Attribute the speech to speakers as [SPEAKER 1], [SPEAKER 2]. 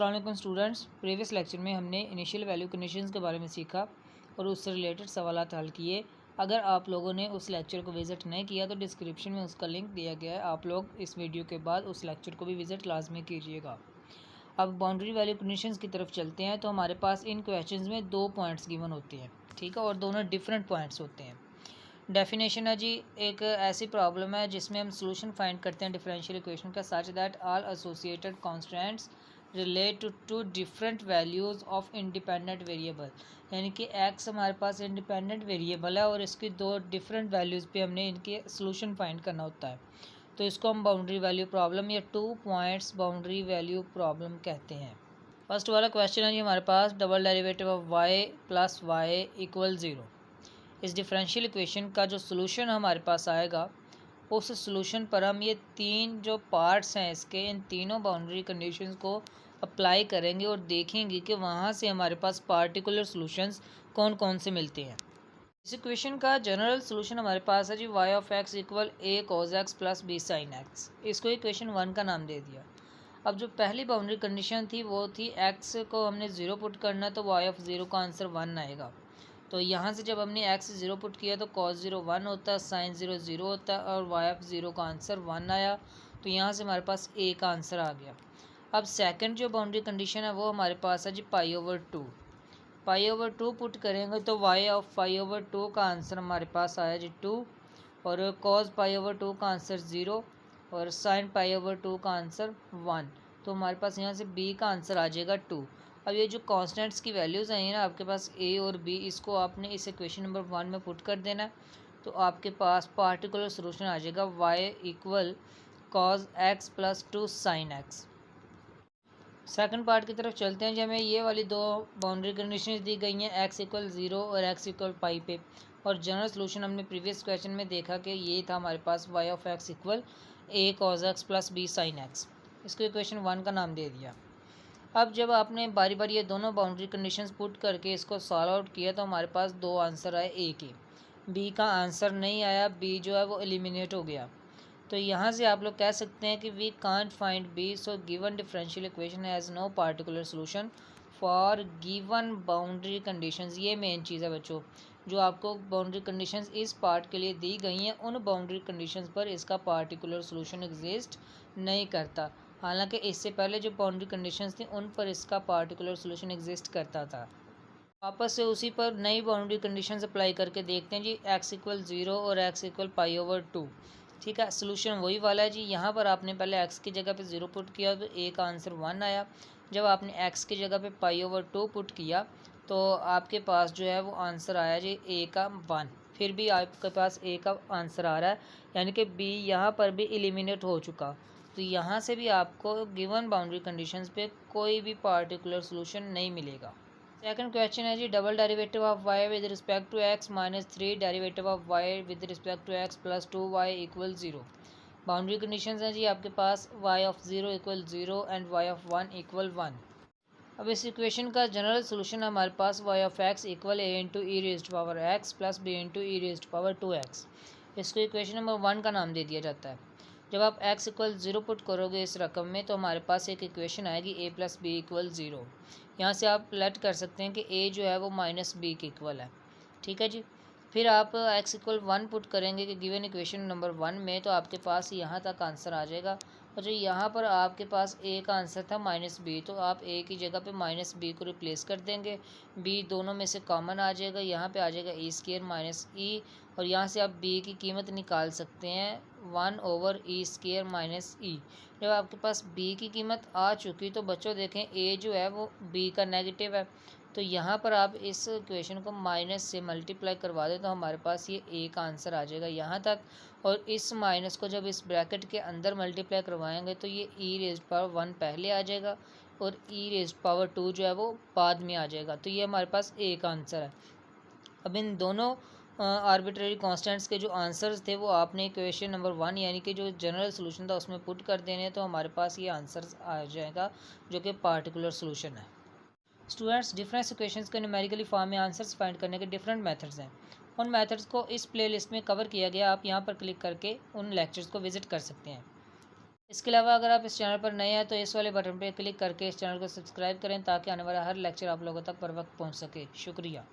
[SPEAKER 1] अस्सलाम वालेकुम students. Previous lecture में हमने इनिशियल वैल्यू कंडीशंस के बारे में सीखा और उससे रिलेटेड सवालात हल किए। अगर आप लोगों ने उस लेक्चर को विज़िट नहीं किया तो डिस्क्रिप्शन में उसका लिंक दिया गया है, आप लोग इस वीडियो के बाद उस लेक्चर को भी विज़िट लाजमी कीजिएगा। अब बाउंड्री वैल्यू कंडीशंस की तरफ चलते हैं। तो हमारे पास इन क्वेश्चंस में 2 पॉइंट्स गिवन होते हैं, ठीक है, और दोनों डिफरेंट पॉइंट्स होते हैं। डेफिनेशन है जी, एक ऐसी प्रॉब्लम है जिसमें हम सोल्यूशन फाइंड करते हैं डिफरेंशियल इक्वेशन का, such that all associated constants relate to different values of independent variable. यानी कि एक्स हमारे पास इंडिपेंडेंट वेरिएबल है और इसकी 2 डिफरेंट वैल्यूज़ पे हमने इनके सोल्यूशन फाइंड करना होता है। तो इसको हम बाउंड्री वैल्यू प्रॉब्लम या 2 पॉइंट्स बाउंड्री वैल्यू प्रॉब्लम कहते हैं। फर्स्ट वाला क्वेश्चन है जी हमारे पास, double derivative of y plus y equal 0। इस डिफरेंशियल इक्वेशन का जो सोल्यूशन हमारे पास आएगा, उस सोल्यूशन पर हम ये 3 जो पार्ट्स हैं इसके, इन तीनों बाउंड्री कंडीशंस को अप्लाई करेंगे और देखेंगे कि वहाँ से हमारे पास पार्टिकुलर सॉल्यूशंस कौन कौन से मिलते हैं। इस इक्वेशन का जनरल सोल्यूशन हमारे पास है जी y of x equal a cos x plus b sine x. इसको इक्वेशन 1 का नाम दे दिया। अब जो पहली बाउंड्री कंडीशन थी वो थी एक्स को हमने 0 पुट करना, तो वाई ऑफ 0 का आंसर 1 आएगा। तो यहाँ से जब हमने एक्स 0 पुट किया तो कॉस 0 1 होता है, साइन 0 0 होता है और वाई ऑफ 0 का आंसर 1 आया। तो यहाँ से हमारे पास ए का आंसर आ गया। अब सेकंड जो बाउंड्री कंडीशन है वो हमारे पास है जी pi over 2। Pi over 2 put करेंगे तो वाई ऑफ पाई ओवर 2 का आंसर हमारे पास आया जी 2, और कॉस पाई ओवर 2 का आंसर 0 और साइन पाई ओवर 2 का आंसर 1। तो हमारे पास यहाँ से बी का आंसर आ जाएगा 2। अब ये जो कांस्टेंट्स की वैल्यूज़ आई हैं ना आपके पास ए और बी, इसको आपने इस इक्वेशन नंबर 1 में पुट कर देना, तो आपके पास पार्टिकुलर सॉल्यूशन आ जाएगा y equal cos x plus 2 sine x. Second part की तरफ चलते हैं। जब हमें ये वाली 2 बाउंड्री कंडीशंस दी गई हैं, एक्स इक्वल 0 और एक्स इक्वल पाई पे, और जनरल सॉल्यूशन हमने प्रीवियस क्वेश्चन में देखा कि ये था हमारे पास y of x equal a cos x plus b sine x. इसको इक्वेशन 1 का नाम दे दिया। अब जब आपने बारी बारी ये दोनों बाउंड्री कंडीशंस पुट करके इसको सॉल्व आउट किया तो हमारे पास 2 आंसर आए ए के। बी का आंसर नहीं आया, बी जो है वो एलिमिनेट हो गया। तो यहाँ से आप लोग कह सकते हैं कि we can't find b, so given differential equation has no particular solution for given boundary conditions. ये मेन चीज़ है बच्चों, जो आपको बाउंड्री कंडीशंस इस पार्ट के लिए दी गई हैं, उन बाउंड्री कंडीशंस पर इसका पार्टिकुलर सोल्यूशन एग्जिस्ट नहीं करता। हालांकि इससे पहले जो बाउंड्री कंडीशंस थी उन पर इसका पार्टिकुलर सोल्यूशन एग्जिस्ट करता था। वापस से उसी पर नई बाउंड्री कंडीशंस अप्लाई करके देखते हैं जी, एक्स इक्वल 0 और एक्स इक्वल पाई ओवर 2। ठीक है, सोल्यूशन वही वाला है जी। यहाँ पर आपने पहले एक्स की जगह पे 0 पुट किया तो ए का आंसर 1 आया। जब आपने एक्स की जगह पे पाई ओवर 2 पुट किया तो आपके पास जो है वो आंसर आया जी ए का 1। फिर भी आपके पास ए का आंसर आ रहा है, यानी कि बी यहाँ पर भी एलिमिनेट हो चुका। तो यहाँ से भी आपको गिवन बाउंड्री कंडीशंस पे कोई भी पार्टिकुलर सोल्यूशन नहीं मिलेगा। सेकंड क्वेश्चन है जी, double derivative of y with respect to x minus 3 derivative of y with respect to x plus 2 y equal 0। Boundary conditions हैं जी आपके पास y of 0 equal 0 and y of 1 equal 1। अब इस इक्वेशन का general solution हमारे पास y of x equal a into e raised power x plus b into e raised power 2x। इसको इक्वेशन नंबर 1 का नाम दे दिया जाता है। जब आप x इक्वल 0 पुट करोगे इस रकम में तो हमारे पास एक इक्वेशन आएगी a प्लस बी इक्वल 0। यहाँ से आप लेट कर सकते हैं कि a जो है वो माइनस बी के इक्वल है। ठीक है जी। फिर आप x इक्वल 1 पुट करेंगे कि गिवन इक्वेशन नंबर 1 में, तो आपके पास यहाँ तक आंसर आ जाएगा। और जो यहाँ पर आपके पास a का आंसर था माइनस बी, तो आप a की जगह पे माइनस बी को रिप्लेस कर देंगे। b दोनों में से कॉमन आ जाएगा, यहाँ पे आ जाएगा ए स्क्वायर माइनस ई, और यहाँ से आप b की कीमत निकाल सकते हैं 1 ओवर ई स्क्वायर माइनस ई। जब आपके पास b की कीमत आ चुकी तो बच्चों देखें a जो है वो b का नेगेटिव है, तो यहाँ पर आप इस इक्वेशन को माइनस से मल्टीप्लाई करवा दें तो हमारे पास ये a का आंसर आ जाएगा यहाँ तक। और इस माइनस को जब इस ब्रैकेट के अंदर मल्टीप्लाई करवाएंगे तो ये e रेज्ड पावर 1 पहले आ जाएगा और e रेज्ड पावर 2 जो है वो बाद में आ जाएगा। तो ये हमारे पास a का आंसर है। अब इन दोनों आर्बिट्रेरी कांस्टेंट्स के जो आंसर्स थे वो आपने इक्वेशन नंबर 1 यानी कि जो जनरल सोल्यूशन था उसमें पुट कर देने, तो हमारे पास ये आंसर आ जाएगा जो कि पार्टिकुलर सोल्यूशन है। स्टूडेंट्स, डिफरेंस इक्वेशंस के न्यूमेरिकली फॉर्म में आंसर्स फाइंड करने के डिफरेंट मेथड्स हैं। उन मेथड्स को इस प्लेलिस्ट में कवर किया गया, आप यहाँ पर क्लिक करके उन लेक्चर्स को विजिट कर सकते हैं। इसके अलावा अगर आप इस चैनल पर नए हैं तो इस वाले बटन पर क्लिक करके इस चैनल को सब्सक्राइब करें ताकि आने वाला हर लेक्चर आप लोगों तक बर वक्त पहुँच सके। शुक्रिया।